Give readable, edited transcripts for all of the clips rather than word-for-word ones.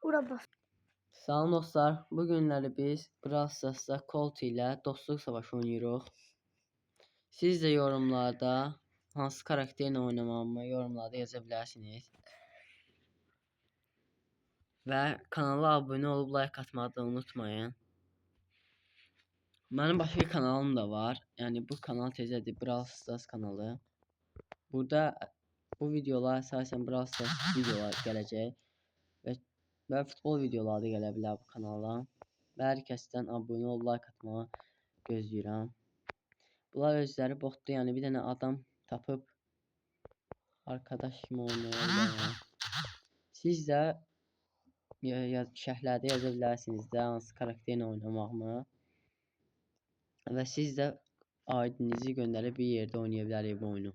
Ura bas. Salam dostlar, bu günləri biz Brawl Stars'da Colt ilə dostluq savaşı oynayırıq. Siz də yorumlarda hansı karakterlə oynamağımı yorumlarda yaza bilərsiniz. Və kanala abunə olub like atmağı da unutmayın. Mənim başqa kanalım da var. Yəni bu kanal tezədir, Brawl Stars kanalı. Burada bu videolar əsasən Brawl Stars videolar gələcək. Və futbol videoları da gələ bilər bu kanala. Və hər kəsdən abunə ol, like atmağı gözləyirəm. Bunlar özləri botdur, yəni bir dənə adam tapıb arkadaş kimi oynayırlar. Siz də şərhlərdə yaza bilərsiniz də hansı karakterlə oynamağımı. Və siz də aidinizi göndərib bir yerdə oynaya bilərik bu oyunu.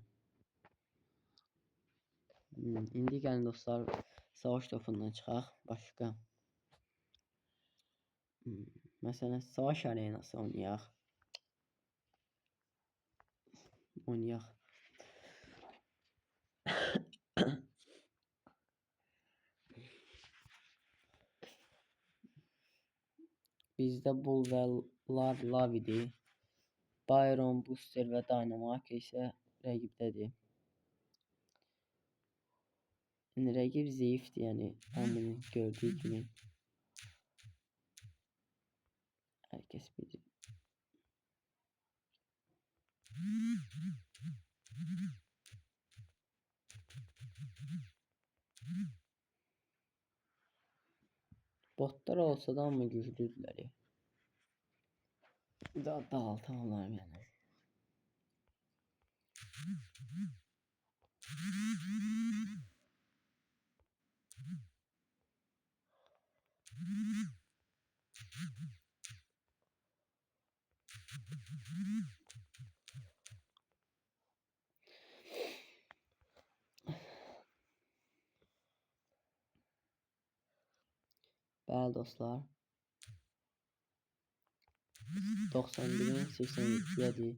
İndi gəlin dostlar, savaş topundan çıxaq. Başqa. Məsələn, savaş arenası oynayaq. Bizdə Bulverlar Lavidir. Byron, Booster və Dynamite isə rəqibdədir. Yəni rəqib zəifdir, yəni hamının gördüyü kimi. Hər kəs bilir. Botlar olsa da amma güclüdürlər. Dağıtamam yəni. Bəli dostlar. 91'in 87'dir.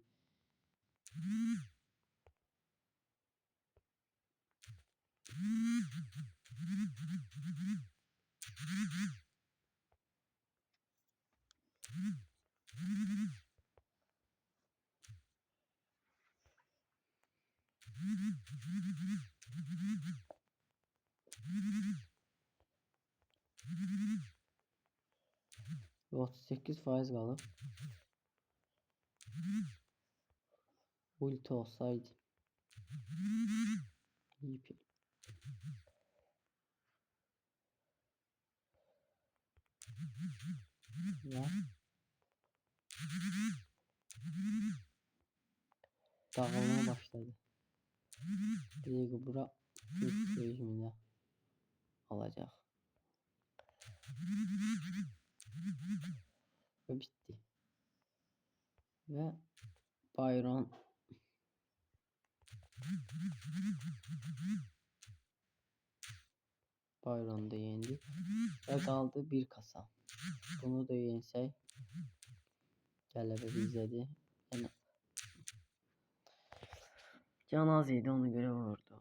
Ve 38% qalıb. Ulti olsaydı. İyi. Ya. Dağılmaya başladı. Diego bura güç rejiminde alacak. Ve bitti. Ve Byron da yendi. Ve kaldı bir kasa. Bunu da yensək qələbə bizədir. Yəni can az idi, ona görə vurdu.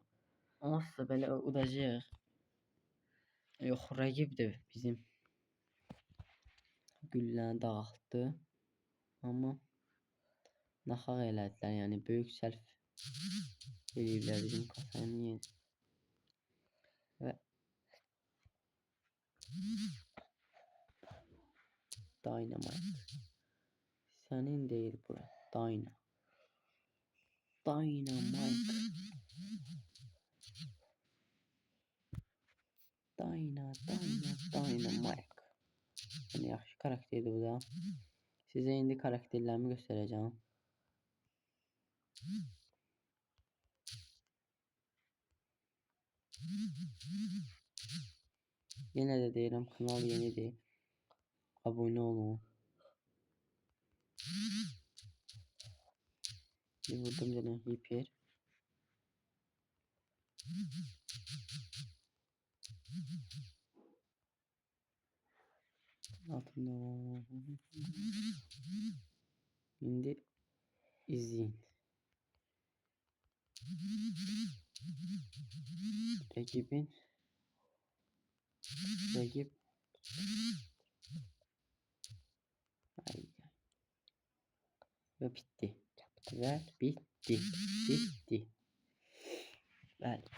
Olsa belə udacaq. Yox, rəqib də bizim gülləni dağıtdı. Amma naxaq elədilər, yəni böyük sərf eləyirlər bizim kasanı yenə. Və Dynamite. Sənin deyil bura. Dynamite. Yəni yaxşı karakterdir bu da. Sizə indi karakterlərimi göstərəcəm. Yenə də deyirəm, kanal yenidir. Abunə olun. Bir vurdum yenə hiper. Altında. İndi izleyin. Rakip Ay, ve bitti. Ve bitti. Bitti. Bəli.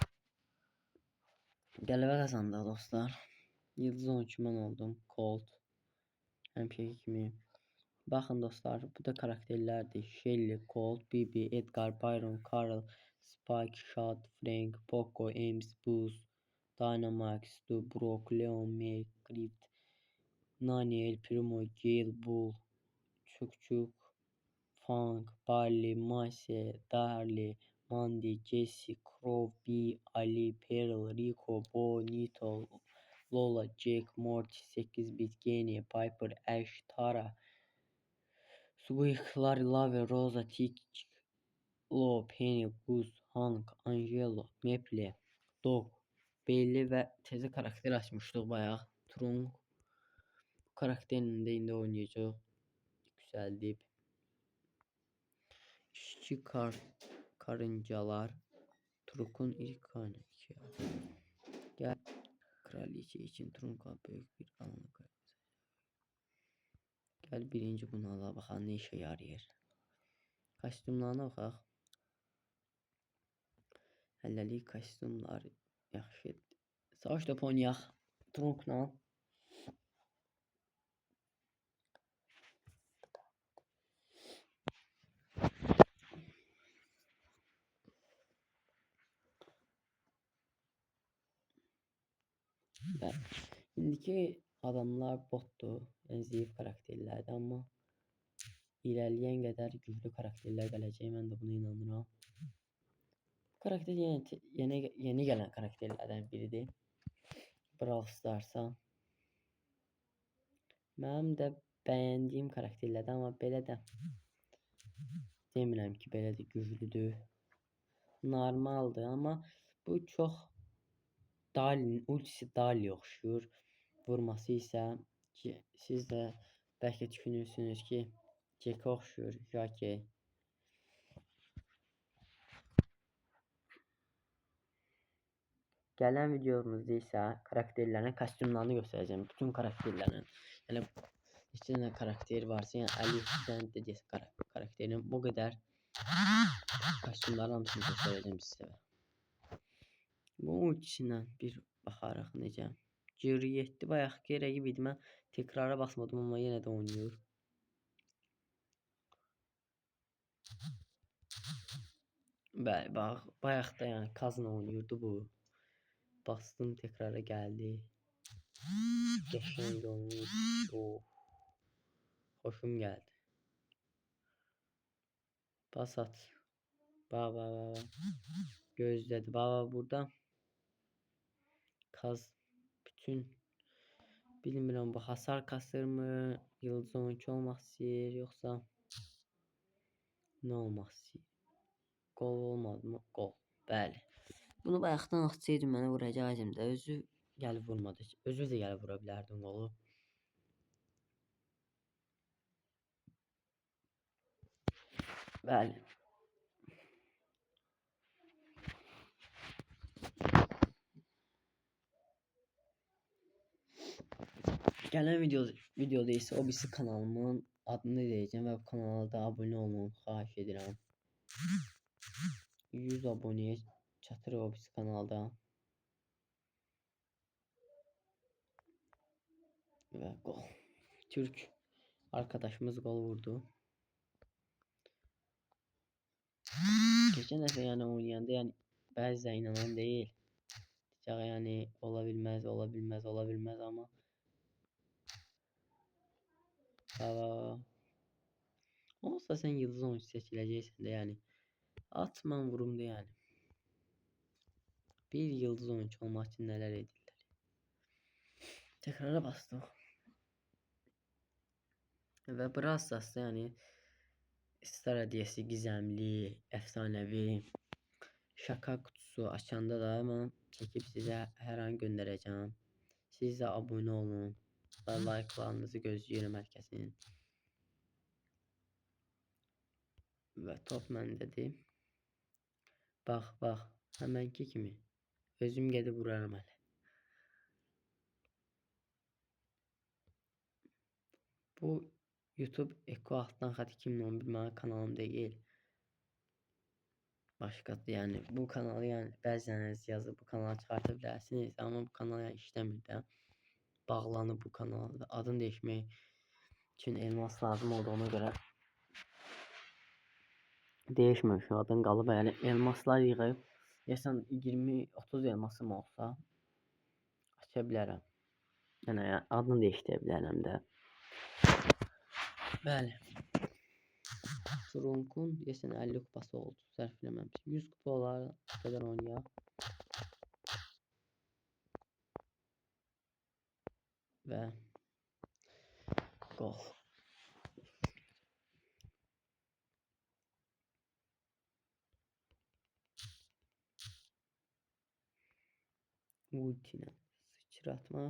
Qələbə qazandı dostlar. Yıldız 13 mən oldum. Colt. Həmişəki kimi. Baxın dostlar, bu da karakterlərdir. Shelly, Colt, Bibi, Edgar, Byron, Carl, Spike, Shad, Frank, Poco, Ames, Boost, Dynamax, Stu, Brock, Leon, Meg, Crypt, Nani, El Primo, Gale, Bull, Çuk, Funk, Barley, Mace, Darley, Mandy, Jesse, Crow, B, Ali, Peril, Rico, Bo, Nito, Lola, Jack, Morty, 8-bit, Genie, Piper, Ash, Tara, Squeak, Larry, Lave, Rosa, Tick, Lo, Penny, Goose, Hank, Angelo, Maple, Dog, belli ve tezi karakter açmıştık bayağı. Trunk karakterinin de indi oynayacak. Güzel deyip. İşçi karıncalar. Trunk'un ilk kaneki. Gel. Kraliçe için Trunk'a büyük bir anlık. Gel birinci bunala bakalım ne işe yarayır. Kostyumlarına baxaq. Hələlik kostyumlar yaxşı. Savaş topu oynayaq Trunk'la. Bəli. İndiki adamlar botdur, yəni zəif karakterlərdir, amma ilerleyen qədər güclü karakterlər gələcək, mən də buna inanıram. Karakter yeni gələn karakterlərdən biridir. Brawl Stars'a. Mənim də bəyəndiyim karakterlərdən, amma belə də demirəm ki, belə də güclüdür. Normaldır, amma bu çox Dali'nin ultisi Dali'ye oxşuyur. Vurması isə ki, siz də bəlkə düşünürsünüz ki, Jack'e oxşuyur, Jackie. Gələn videomuzda isə karakterlərin kostyumlarını göstərəcəm. Bütün karakterlərin. Yəni neçə dənə karakter varsa, yəni 50 dənə də karakterin bu qədər kostyumların hamısını göstərəcəm sizə. Bu ultisindən bir baxarıq necə. Geri 7 bayaq gereği idi. Mən tekrara basmadım, amma yenə də oynuyor. Bəli, bax, bayaq da yəni Kazna oynuyordu bu. Bastım tekrara geldi. Qəşəng olmuş. Oh. Hoşum geldi. Bas at. Baba. Gözlədi. Baba burada. Kaz bütün bilmirəm bu hasar kasır mı? Yıldız 12 olmaq istəyir yoxsa nə olmaq istəyir? Gol olmadı mı? Gol. Bəli. Bunu bayaqdan atsaydım mənə vuracaqdım da özü gəlib vurmadı. Özü də gəlib vura bilərdim qolu. Bəli. Gələn videoda isə o birisi kanalımın adını deyəcəm və bu kanala da abunə olun, xahiş edirəm. 100 abunəyə çatır o birisi kanalda. Və gol. Türk arkadaşımız gol vurdu. Geçen dəfə yəni oynayanda yəni bəzən inanan deyil. Yəni ola bilməz amma olsa sen yıldız 13 seçiləcəksən də yəni atman vurumda yəni. Bir yıldız 13 olmaq üçün nələr edirlər. Tekrara bastıq. Və Brawl Stars'da yəni Star hediyesi gizemli, efsanevi, şaka kutusu açanda da mən çekip size her an göndereceğim. Siz de abone olun. Like'larınızı gözləyirəm hər kəsin. Və top məndədir. Bax, həmənki kimi. Özüm gedib vuraram hələ. Bu YouTube Eko altdan xat 2011 mənim kanalım deyil. Başqası yəni bu kanalı yəni bəziləriniz yazıb bu kanalı çıxarta bilərsiniz, amma bu kanal yəni işləmir də. Bağlanıb bu kanalda. Adını değişmək üçün elmas lazım olduğuna görə değişməmiş adın qalıb. Yəni elmaslar yığıb deyəsən 20-30 elmasım olsa aça bilərəm. Yəni adını dəyişdirə bilərəm də. Bəli. Trunk'un deyəsən 50 kupası oldu. Sərf eləməmişəm. 100 kupa olar qədər oynayaq. Və gol. Ultine sıçratma.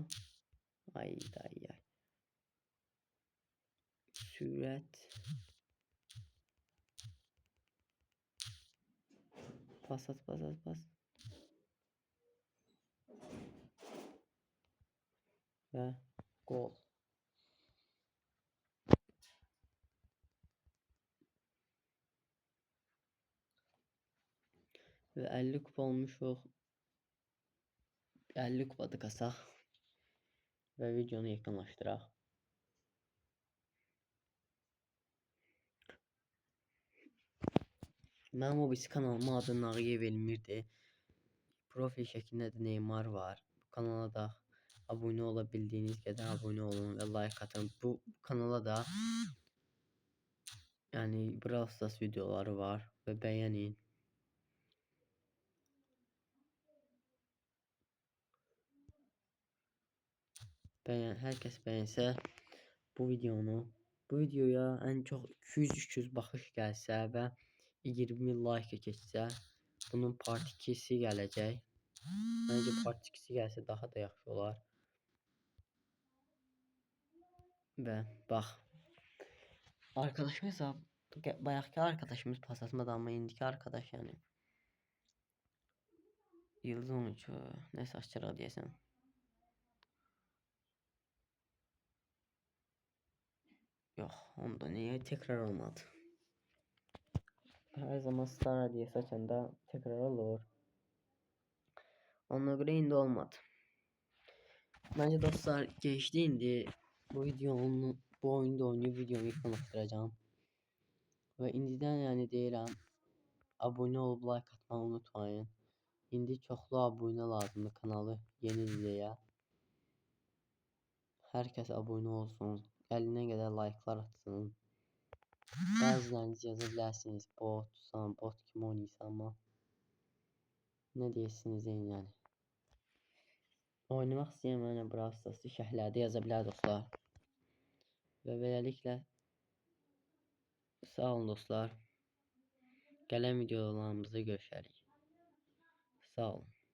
Ay ay ay. Sürət. Pas at pas at pas. Və gol. Və 50 kupa olmuşuq. 50 kupada qasaq. Və videonu yekunlaşdıraq. Mənim o birisi kanalımın adı Nağıyev Elmirdir. Profil şəklində də Neymar var. Bu kanala da abunə ola bildiyiniz qədər abunə olun və like atın. Bu kanala da yəni Brawl Stars videoları var və bəyənin. Hər kəs bəyənsə bu videoya ən çox 200-300 baxış gəlsə və 20 like keçsə bunun part 2-si gələcək. Məncə part 2-si gəlsə daha da yaxşı olar. Və bax arkadaşımız bayaqki arkadaşımız pas atmadı, amma indiki arkadaş yəni Yıldız 13 nəsə açacaq deyəsən. Yox, onda niyə təkrar olmadı? Hər zaman Star Radiyası açanda təkrar olur. Ona görə indi olmadı. Məncə dostlar keçdi indi bu videonu bu oyunda oynayıb videonu yekunlaşdıracağam. Və indidən yəni deyirəm abunə olub like atmağı unutmayın. İndi çoxlu abunə lazımdır kanalı yeniliyə. Hər kəs abunə olsun. Əlinə qədər like'lar atsın. Bəziləriniz yaza bilərsiniz. Bot kim oynayırsa amma. Nə deyirsiniz deyin yəni. Oynamaq istəyən mənə Brawl Stars'ı şərhlərdə yaza bilər dostlar. Və beləliklə sağ olun dostlar. Gələn videolarımızda görüşərik. Sağ olun.